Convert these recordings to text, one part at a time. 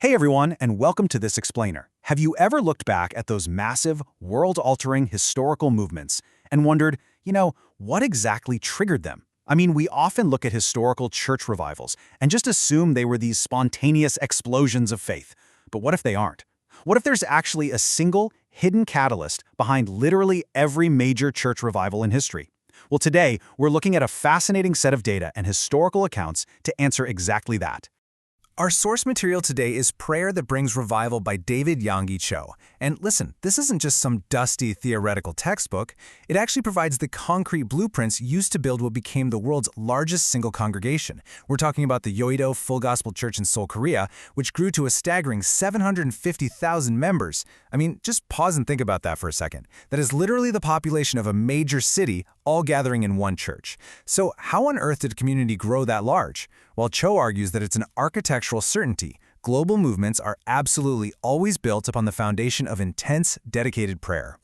Hey everyone, and welcome to This Explainer. Have you ever looked back at those massive, world-altering historical movements and wondered, what exactly triggered them? I mean, we often look at historical church revivals and just assume they were these spontaneous explosions of faith. But what if they aren't? What if there's actually a single, hidden catalyst behind literally every major church revival in history? Well, today, we're looking at a fascinating set of data and historical accounts to answer exactly that. Our source material today is Prayer That Brings Revival by David Yonggi Cho. And listen, this isn't just some dusty theoretical textbook. It actually provides the concrete blueprints used to build what became the world's largest single congregation. We're talking about the Yoido Full Gospel Church in Seoul, Korea, which grew to a staggering 750,000 members. I mean, just pause and think about that for a second. That is literally the population of a major city, all gathering in one church. So how on earth did a community grow that large? Well, Cho argues that it's an architectural certainty. Global movements are absolutely always built upon the foundation of intense, dedicated prayer.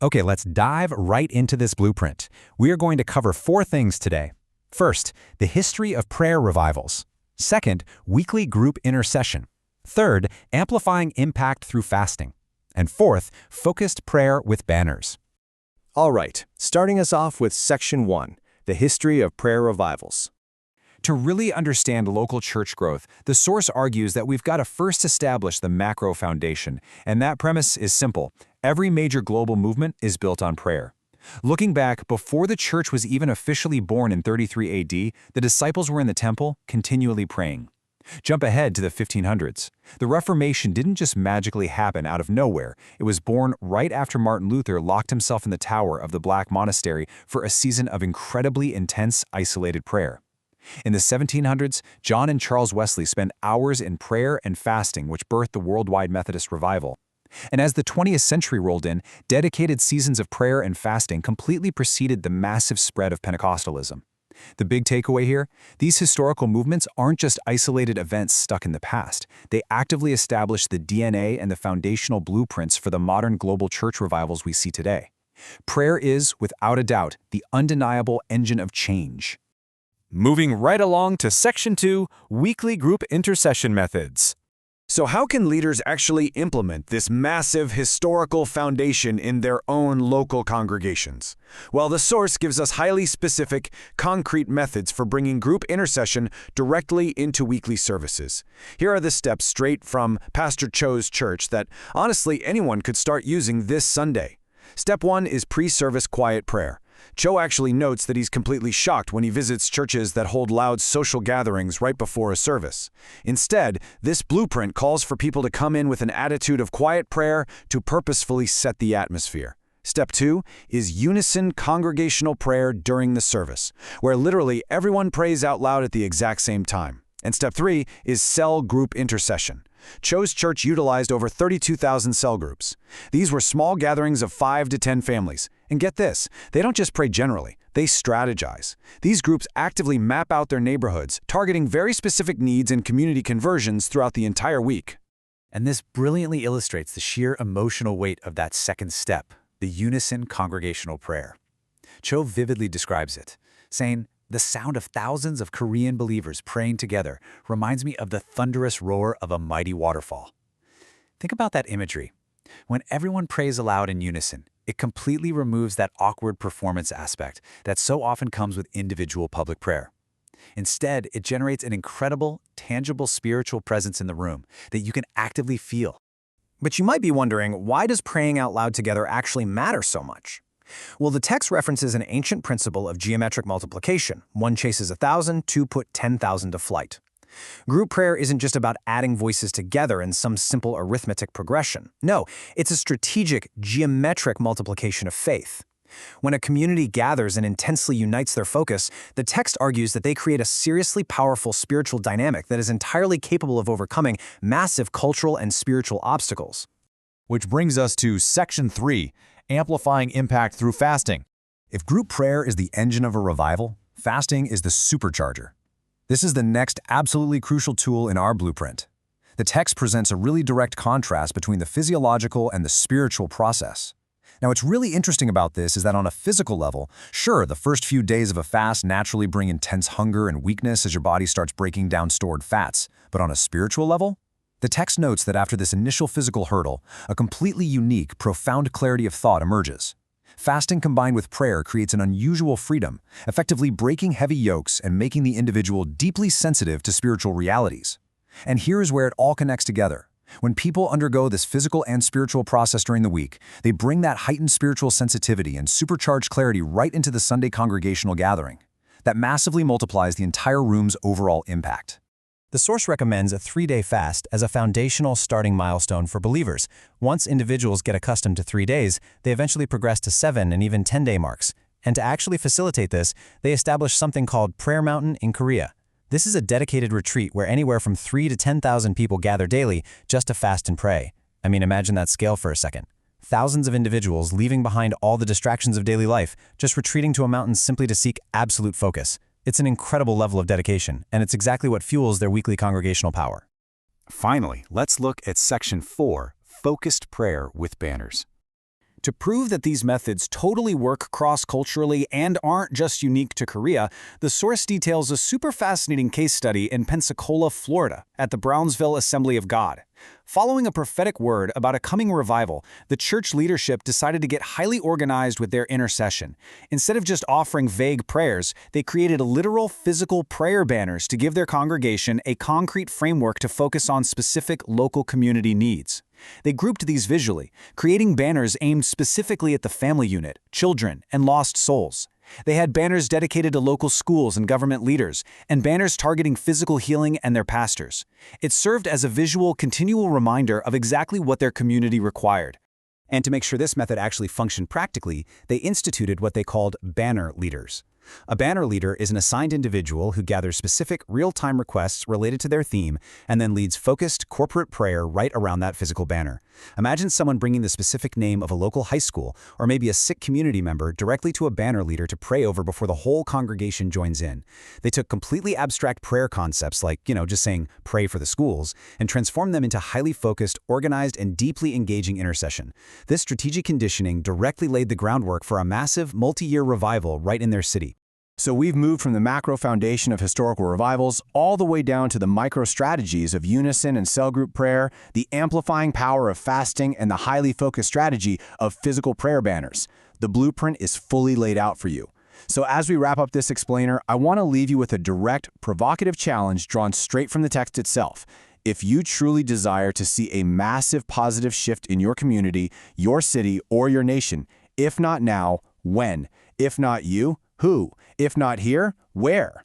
Okay, let's dive right into this blueprint. We are going to cover 4 things today. First, the history of prayer revivals. Second, weekly group intercession. Third, amplifying impact through fasting. And fourth, focused prayer with banners. All right, starting us off with Section 1, the history of prayer revivals. To really understand local church growth, the source argues that we've got to first establish the macro foundation, and that premise is simple. Every major global movement is built on prayer. Looking back, before the church was even officially born in 33 AD, the disciples were in the temple, continually praying. Jump ahead to the 1500s. The Reformation didn't just magically happen out of nowhere. It was born right after Martin Luther locked himself in the tower of the Black Monastery for a season of incredibly intense, isolated prayer. In the 1700s, John and Charles Wesley spent hours in prayer and fasting, which birthed the worldwide Methodist revival. And as the 20th century rolled in, dedicated seasons of prayer and fasting completely preceded the massive spread of Pentecostalism. The big takeaway here? These historical movements aren't just isolated events stuck in the past. They actively established the DNA and the foundational blueprints for the modern global church revivals we see today. Prayer is, without a doubt, the undeniable engine of change. Moving right along to Section 2, Weekly Group Intercession Methods. So how can leaders actually implement this massive historical foundation in their own local congregations? Well, the source gives us highly specific, concrete methods for bringing group intercession directly into weekly services. Here are the steps straight from Pastor Cho's church that, honestly, anyone could start using this Sunday. Step 1 is pre-service quiet prayer. Cho actually notes that he's completely shocked when he visits churches that hold loud social gatherings right before a service. Instead, this blueprint calls for people to come in with an attitude of quiet prayer to purposefully set the atmosphere. Step 2 is unison congregational prayer during the service, where literally everyone prays out loud at the exact same time. And Step 3 is cell group intercession. Cho's church utilized over 32,000 cell groups. These were small gatherings of 5 to 10 families. And get this, they don't just pray generally, they strategize. These groups actively map out their neighborhoods, targeting very specific needs and community conversions throughout the entire week. And this brilliantly illustrates the sheer emotional weight of that second step, the unison congregational prayer. Cho vividly describes it, saying, "The sound of thousands of Korean believers praying together reminds me of the thunderous roar of a mighty waterfall." Think about that imagery. When everyone prays aloud in unison, it completely removes that awkward performance aspect that so often comes with individual public prayer. Instead, it generates an incredible, tangible spiritual presence in the room that you can actively feel. But you might be wondering, why does praying out loud together actually matter so much? Well, the text references an ancient principle of geometric multiplication. 1 chases 1,000, 2 put 10,000 to flight. Group prayer isn't just about adding voices together in some simple arithmetic progression. No, it's a strategic, geometric multiplication of faith. When a community gathers and intensely unites their focus, the text argues that they create a seriously powerful spiritual dynamic that is entirely capable of overcoming massive cultural and spiritual obstacles. Which brings us to Section 3, Amplifying Impact Through Fasting. If group prayer is the engine of a revival, fasting is the supercharger. This is the next absolutely crucial tool in our blueprint. The text presents a really direct contrast between the physiological and the spiritual process. Now, what's really interesting about this is that on a physical level, sure, the first few days of a fast naturally bring intense hunger and weakness as your body starts breaking down stored fats. But on a spiritual level, The text notes that after this initial physical hurdle, a completely unique, profound clarity of thought emerges. Fasting combined with prayer creates an unusual freedom, effectively breaking heavy yokes and making the individual deeply sensitive to spiritual realities. And here is where it all connects together. When people undergo this physical and spiritual process during the week, they bring that heightened spiritual sensitivity and supercharged clarity right into the Sunday congregational gathering. That massively multiplies the entire room's overall impact. The source recommends a 3-day fast as a foundational starting milestone for believers. Once individuals get accustomed to 3 days, they eventually progress to 7 and even 10-day marks. And to actually facilitate this, they establish something called Prayer Mountain in Korea. This is a dedicated retreat where anywhere from 3,000 to 10,000 people gather daily just to fast and pray. I mean, imagine that scale for a second. Thousands of individuals leaving behind all the distractions of daily life, just retreating to a mountain simply to seek absolute focus. It's an incredible level of dedication, and it's exactly what fuels their weekly congregational power. Finally, let's look at Section 4, Focused Prayer with Banners. To prove that these methods totally work cross-culturally and aren't just unique to Korea, the source details a super fascinating case study in Pensacola, Florida, at the Brownsville Assembly of God. Following a prophetic word about a coming revival, the church leadership decided to get highly organized with their intercession. Instead of just offering vague prayers, they created literal physical prayer banners to give their congregation a concrete framework to focus on specific local community needs. They grouped these visually, creating banners aimed specifically at the family unit, children, and lost souls. They had banners dedicated to local schools and government leaders, and banners targeting physical healing and their pastors. It served as a visual, continual reminder of exactly what their community required. And to make sure this method actually functioned practically, they instituted what they called banner leaders. A banner leader is an assigned individual who gathers specific real-time requests related to their theme and then leads focused corporate prayer right around that physical banner. Imagine someone bringing the specific name of a local high school or maybe a sick community member directly to a banner leader to pray over before the whole congregation joins in. They took completely abstract prayer concepts like, just saying, pray for the schools, and transformed them into highly focused, organized, and deeply engaging intercession. This strategic conditioning directly laid the groundwork for a massive, multi-year revival right in their city. So we've moved from the macro foundation of historical revivals all the way down to the micro strategies of unison and cell group prayer, the amplifying power of fasting, and the highly focused strategy of physical prayer banners. The blueprint is fully laid out for you. So as we wrap up this explainer, I want to leave you with a direct, provocative challenge drawn straight from the text itself. If you truly desire to see a massive positive shift in your community, your city, or your nation, if not now, when? If not you, who? If not here, where?